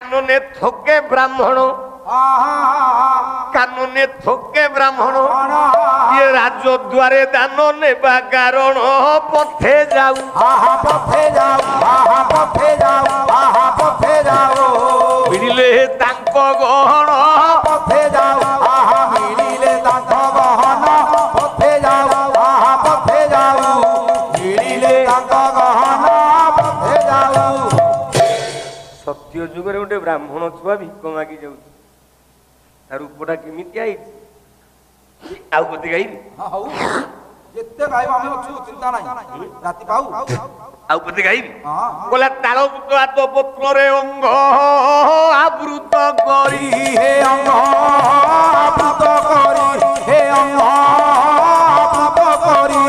कानूने थोके ब्राह्मण कानूने थोके ब्राह्मण ये राजो द्वारे दान नेबा कारण पथे जाऊ पथे जाऊ पथे जाऊ पथे जाऊ मिले तांको गहन पथे जाऊ मिले तांको गहन पथे जाऊ पथे जाऊ मिले तांको गहन पथे जाऊ सत्य जुगरे गोटे ब्राह्मण छुआ भिक मागी जाऊ तार रूपटा केमिति आइछि आउ कते गाइबी हां हौ जेते गाइब हम अछु चिंता नाही राती पाऊ आउ कते गाइबी हां बोला ताल पुत पत्र रे अंग आवृत करी हे अंग आवृत करी हे अंग आवृत करी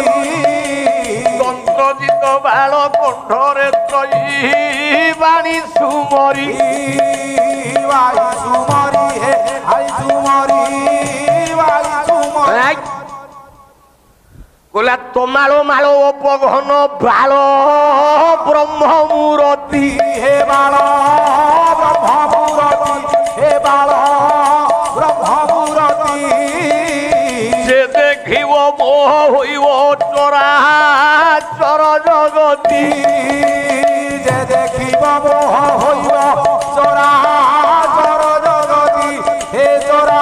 तंत्रजित बाल कंठरे त्रयी बाणी सुमरी वाई सुमरी हे आई सुमरी वाई सुमरी कोला तमालो मालो उपघन बाल ब्रह्म मूर्ति हे बाल ब्रह्म मूर्ति हे बाल ब्रह्म मूर्ति जे देखिव मोह होइव चरा चर जगती जे देखिव मोह होइव चरा चर जगती हे चरा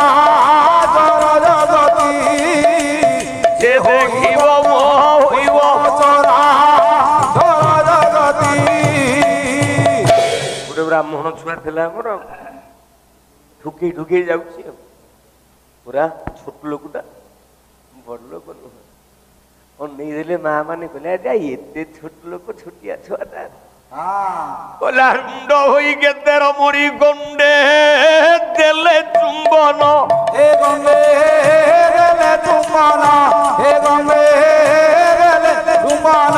चर जगती जे देखिव मोह होइव चरा चर जगती गोटे ब्राह्मण छुआ थिला हमर ठुकी ठुकी जाउछि पूरा छोट लोकटा बड़ लोक नुह नहीं देले माँ माने कहले जा एते छोट लोक छोटिया छुआटा कोला रुंड होई केतेर मुड़ी गंडे देले चुंबन हे गंगे देले चुंबन हे गंगे देले चुंबन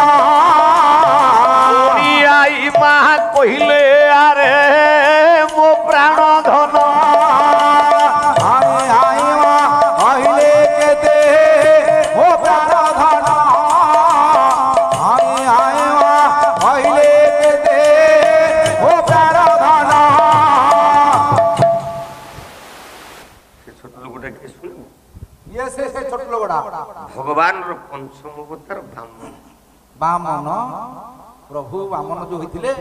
आई माँ कहिले आरे मो प्राण धन आई आई माँ कहिले केते मो प्राण धन आई आई माँ कहिले केते मो प्राण धन से छोट लोकटा के सुन ये से छोट लोगड़ा भगवान रो पंचम अवतार बामन प्रभु बामन जो होइतिले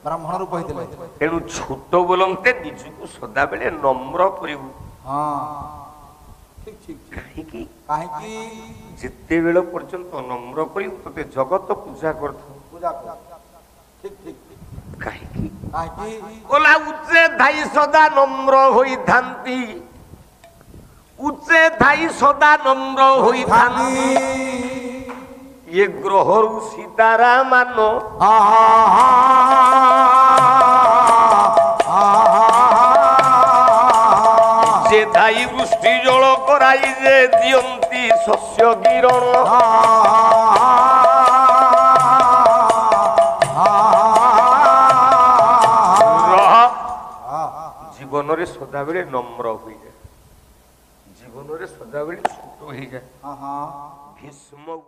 ब्राह्मण रूप होइतिले तेणु छोट बोलते निजको सदा बेले नम्र करिबु हां ठीक ठीक काहेकि काहेकि जिते बेल पर्यंत नम्र करिबु तते जगत पूजा करथौ पूजा ठीक ठीक काहेकि काहेकि कोला उच्चे धाई सदा नम्र होई थांती उच्चे धाई सदा नम्र होई थांती ये ग्रहरु सीतारा मानो जे धाई वृष्टि जल कराई जे दियंती शस्य किरण जीवन रे सदा बेले नम्र होई जाए जीवन रे सदा बेले छोट होई जाए भीष्म